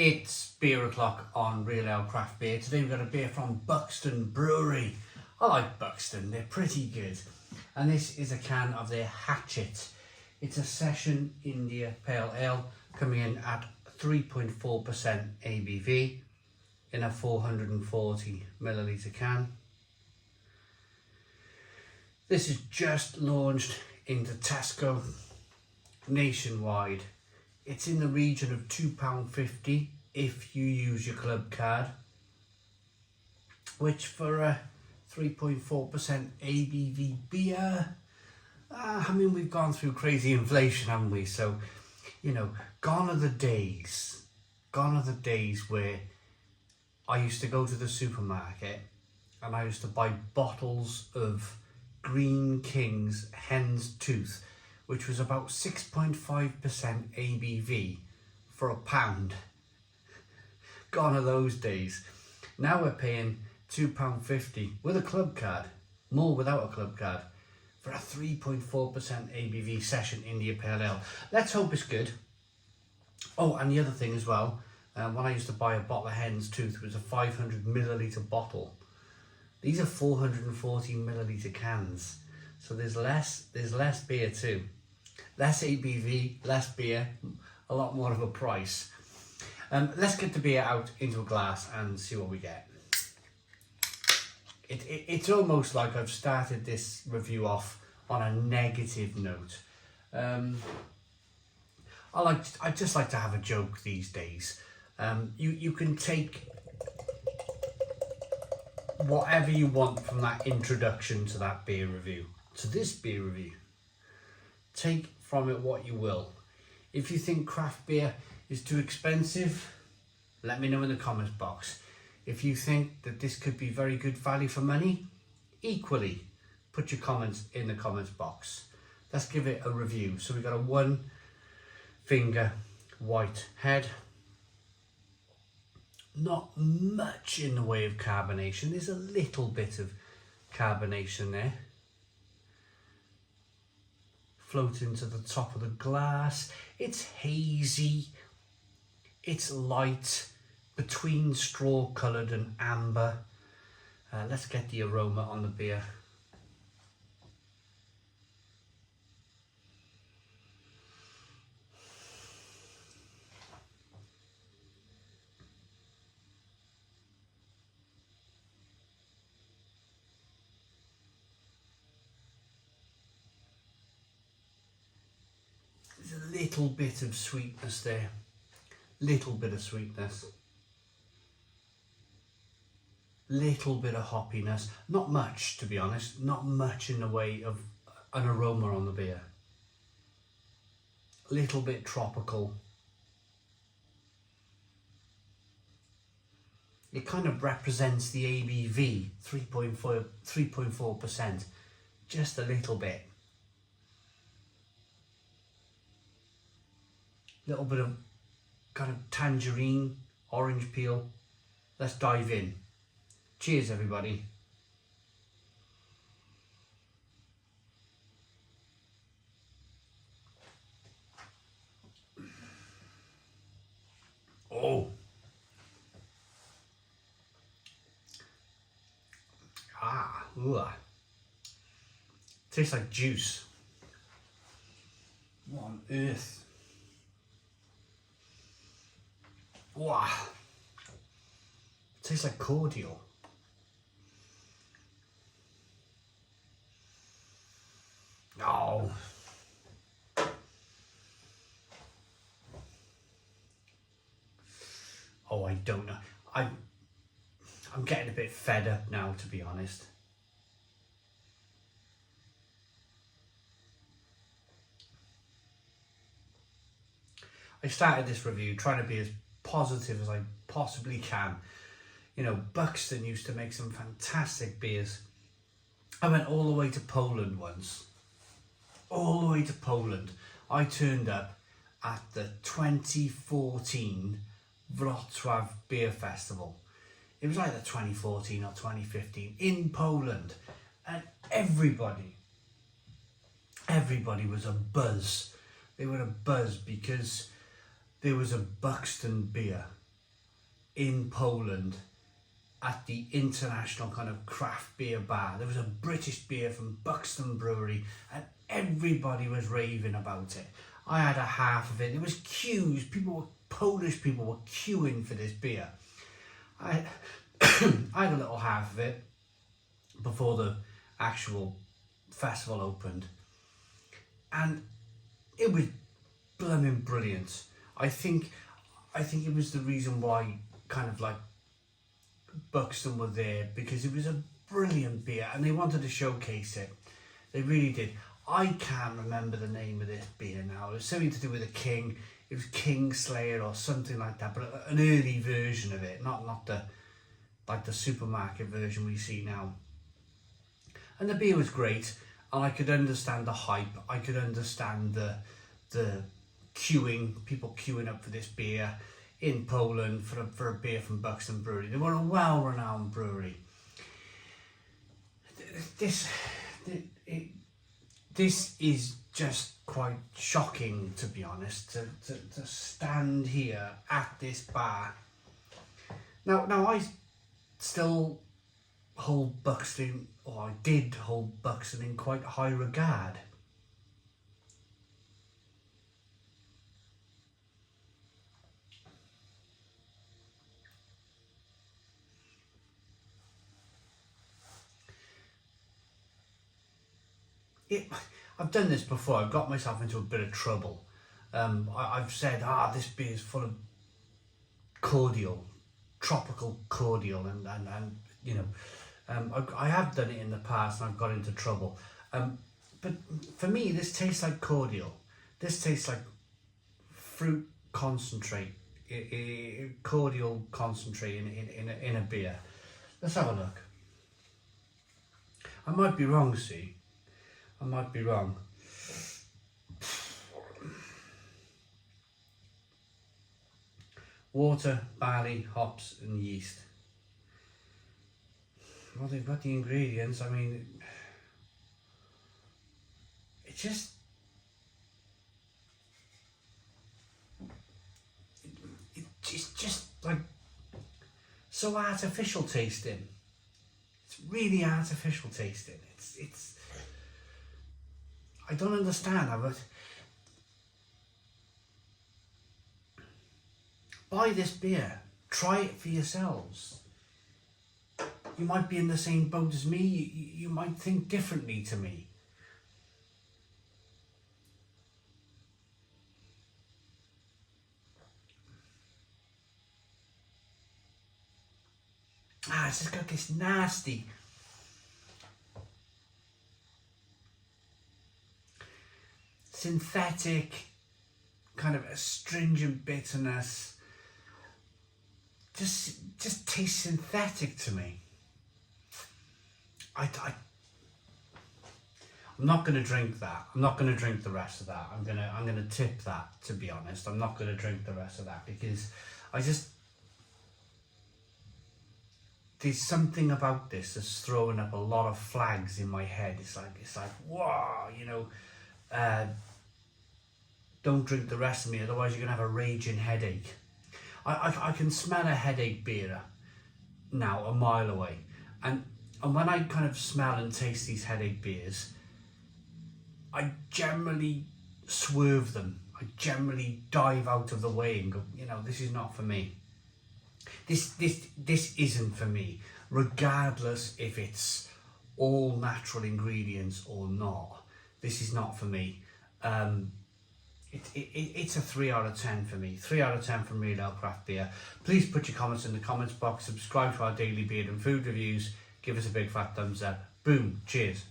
It's beer o'clock on Real Ale Craft Beer. Today we've got a beer from Buxton Brewery. I like Buxton, they're pretty good. And this is a can of their Hatchet. It's a Session India Pale Ale coming in at 3.4% ABV in a 440 millilitre can. This is just launched into Tesco nationwide. It's in the region of £2.50 if you use your club card, which for a 3.4% ABV beer, I mean, we've gone through crazy inflation, haven't we? So, you know, gone are the days where I used to go to the supermarket and I used to buy bottles of Green King's Hen's Tooth, which was about 6.5% ABV for £1. Gone are those days. Now we're paying £2.50 with a club card, more without a club card, for a 3.4% ABV Session India Pale Ale. Let's hope it's good. Oh, and the other thing as well, when I used to buy a bottle of Hen's Tooth, it was a 500 millilitre bottle. These are 440 millilitre cans. So there's less beer too. Less ABV, less beer, a lot more of a price. Let's get the beer out into a glass and see what we get. It's almost like I've started this review off on a negative note. I just like to have a joke these days. You can take whatever you want from that introduction to that beer review, to this beer review. Take from it what you will. If you think craft beer is too expensive, let me know in the comments box. If you think that this could be very good value for money, equally put your comments in the comments box. Let's give it a review. So we've got a 1 finger white head. Not much in the way of carbonation. There's a little bit of carbonation there. Floating to the top of the glass. It's hazy. It's light, between straw coloured and amber. Let's get the aroma on the beer. There's a little bit of sweetness there. Little bit of sweetness. Little bit of hoppiness. Not much, to be honest. Not much in the way of an aroma on the beer. Little bit tropical. It kind of represents the ABV, 3.4%. Just a little bit. Little bit of kind of tangerine, orange peel. Let's dive in. Cheers, everybody. Oh. Ooh. Tastes like juice. What on earth? Wow. Tastes like cordial. Oh. Oh, I don't know. I'm getting a bit fed up now, to be honest. I started this review trying to be as positive as I possibly can. You know, Buxton used to make some fantastic beers. I went all the way to Poland once. All the way to Poland. I turned up at the 2014 Wrocław Beer Festival. It was either 2014 or 2015 in Poland, and everybody was a buzz. They were a buzz because there was a Buxton beer in Poland at the international kind of craft beer bar. There was a British beer from Buxton Brewery and everybody was raving about it. I had a half of it. There was queues. Polish people were queuing for this beer. I had a little half of it before the actual festival opened, and it was blooming brilliant. I think it was the reason why kind of like Buxton were there, because it was a brilliant beer and they wanted to showcase it. They really did. I can't remember the name of this beer now. It was something to do with a king. It was King Slayer or something like that, but an early version of it, not the like the supermarket version we see now. And the beer was great, and I could understand the hype. I could understand the queuing, people queuing up for this beer in Poland for a beer from Buxton Brewery. They were a well-renowned brewery. This is just quite shocking, to be honest, to stand here at this bar. Now I still hold Buxton, or I did hold Buxton in quite high regard. I've done this before. I've got myself into a bit of trouble. I've said, this beer is full of cordial, tropical cordial, and you know, I have done it in the past and I've got into trouble. But for me, this tastes like cordial. This tastes like fruit concentrate, cordial concentrate in a beer. Let's have a look. I might be wrong, see. I might be wrong. Water, barley, hops and yeast. Well, they've got the ingredients. I mean, it's just like so artificial tasting. It's really artificial tasting. It's I don't understand. Buy this beer. Try it for yourselves. You might be in the same boat as me. You might think differently to me. It's just got this nasty synthetic kind of astringent bitterness. Just tastes synthetic to me. I'm not going to drink that. I'm not going to drink the rest of that. I'm gonna tip that, to be honest. I'm not going to drink the rest of that because there's something about this that's throwing up a lot of flags in my head. It's like whoa, you know, don't drink the rest of me, otherwise you're gonna have a raging headache. I can smell a headache beer now a mile away, and when I kind of smell and taste these headache beers, I generally swerve them. I generally dive out of the way and go, you know, this is not for me. This isn't for me, regardless if it's all natural ingredients or not. This is not for me. It's a 3 out of 10 for me. 3 out of 10 from Real Ale Craft Beer. Please put your comments in the comments box. Subscribe to our daily beer and food reviews. Give us a big fat thumbs up. Boom. Cheers.